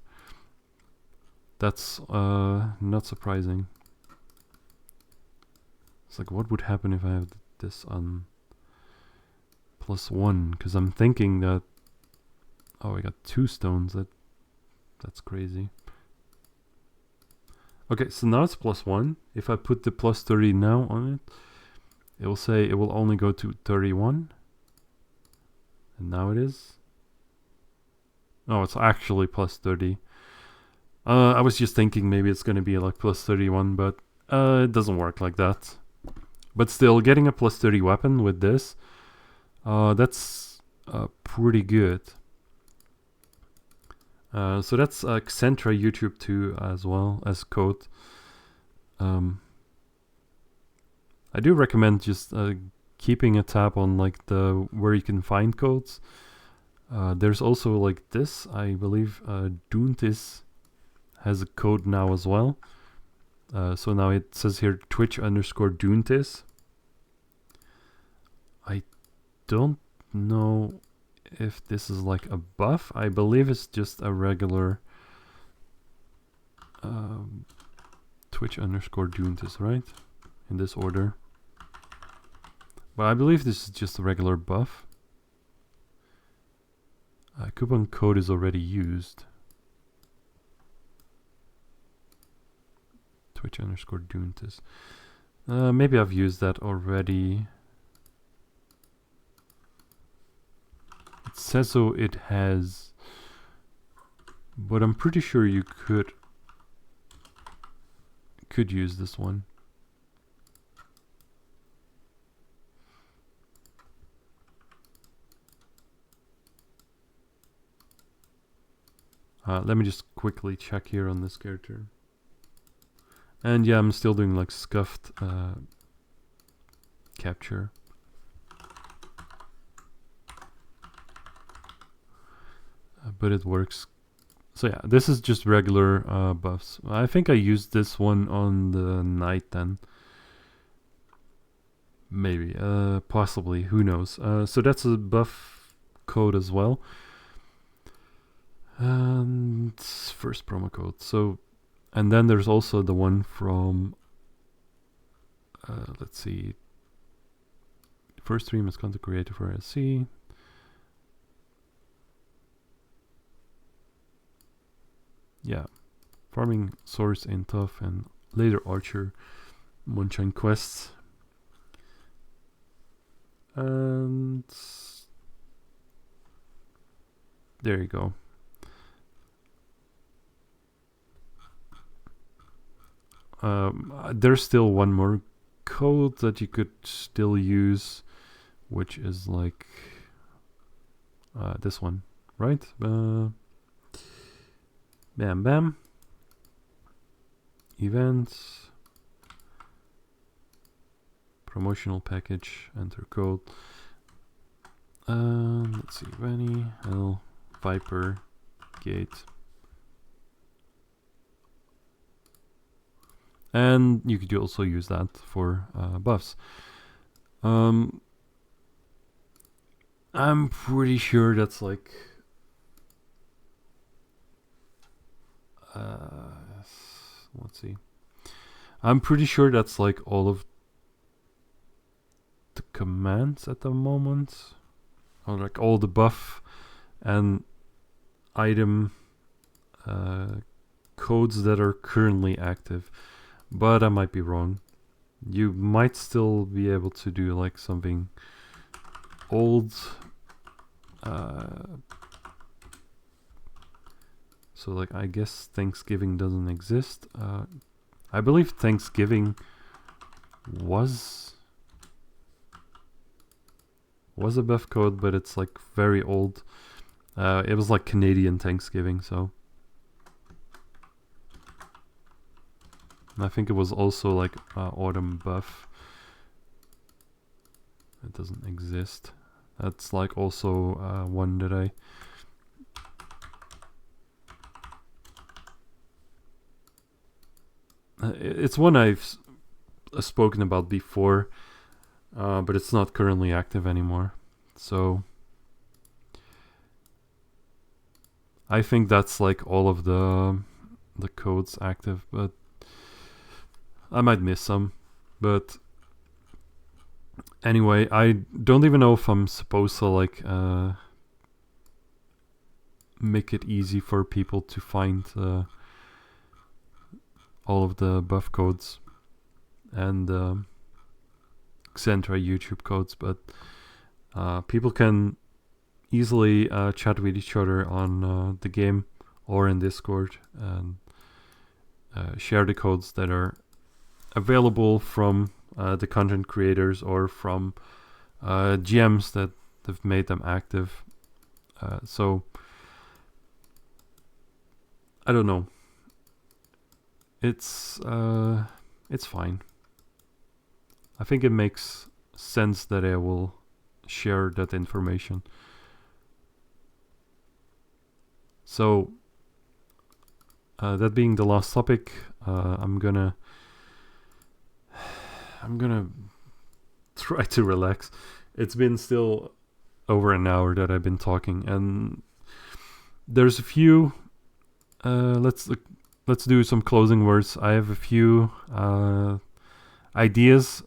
That's not surprising. It's like, what would happen if I have this on +1? Because I'm thinking that, oh, I got 2 stones. That's crazy. Okay, so now it's +1. If I put the plus 30 now on it, it will say it will only go to 31. And now it is. Oh, it's actually plus 30. I was just thinking maybe it's going to be like plus 31, but it doesn't work like that. But still, getting a plus 30 weapon with this, that's pretty good. So that's Accenture YouTube too, as well as code. I do recommend just keeping a tab on like the where you can find codes. There's also like this, I believe Doontis has a code now as well. So now it says here Twitch_Doontis. I don't know if this is like a buff. I believe it's just a regular Twitch_Doontis, right? In this order. But I believe this is just a regular buff. Coupon code is already used. Twitch_Doontis. Maybe I've used that already. It says so it has, but I'm pretty sure you could use this one. Let me just quickly check here on this character. And yeah, I'm still doing like scuffed capture. but it works. So yeah, this is just regular buffs. I think I used this one on the knight then. Maybe, possibly, who knows. So that's a buff code as well. And first promo code. So, and then there's also the one from, let's see. First stream is content creator for SC. Yeah, farming source in tough and later archer, Moonshine quests. And there you go. There's still one more code that you could still use, which is like this one, right? Bam bam. Events. Promotional package, enter code. Let's see, bennylvipergate. And you could also use that for buffs. I'm pretty sure that's like let's see. I'm pretty sure that's like all of the commands at the moment, or like all the buff and item codes that are currently active, but I might be wrong. You might still be able to do like something old, so like I guess Thanksgiving doesn't exist. I believe Thanksgiving was a buff code, but it's like very old. It was like Canadian Thanksgiving, so I think it was also like autumn buff. It doesn't exist. That's like also one that I it's one I've spoken about before, but it's not currently active anymore. So I think that's like all of the codes active, but I might miss some. But anyway, I don't even know if I'm supposed to like make it easy for people to find all of the buff codes and Xentra YouTube codes, but people can easily chat with each other on the game or in Discord and share the codes that are available from the content creators or from GMs that have made them active. So I don't know. It's fine. I think it makes sense that I will share that information. So that being the last topic, I'm gonna try to relax. It's been still over an hour that I've been talking, and there's a few. Let's do some closing words. I have a few ideas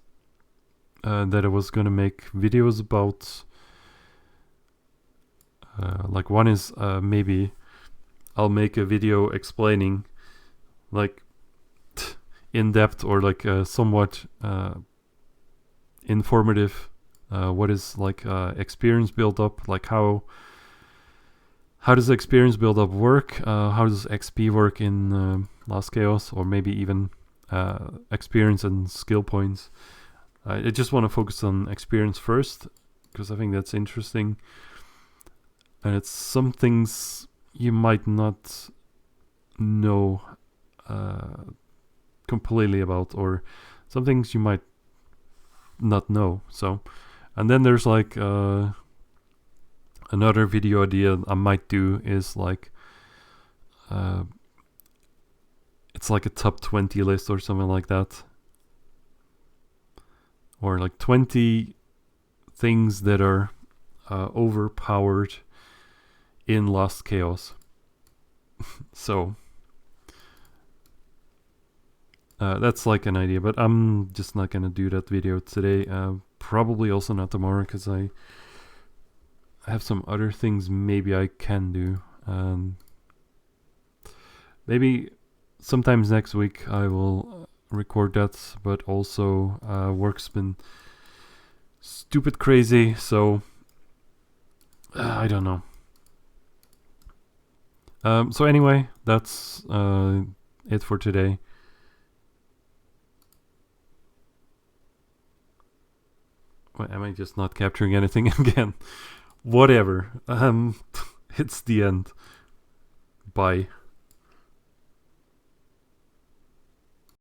that I was gonna make videos about. Like one is maybe I'll make a video explaining, like in depth or like somewhat informative, what is like experience build up, like how does experience build up work, how does XP work in Last Chaos, or maybe even experience and skill points. I just want to focus on experience first because I think that's interesting, and it's some things you might not know completely about, or some things you might not know. So, and then there's like Another video idea I might do is like, it's like a top 20 list or something like that. Or like 20 things that are overpowered in Lost Chaos. So that's like an idea, but I'm just not gonna do that video today. Probably also not tomorrow, because I have some other things maybe I can do. Maybe sometimes next week I will record that, but also work's been stupid crazy, so I don't know. So anyway, that's it for today. Why am I just not capturing anything again? Whatever. It's the end. Bye.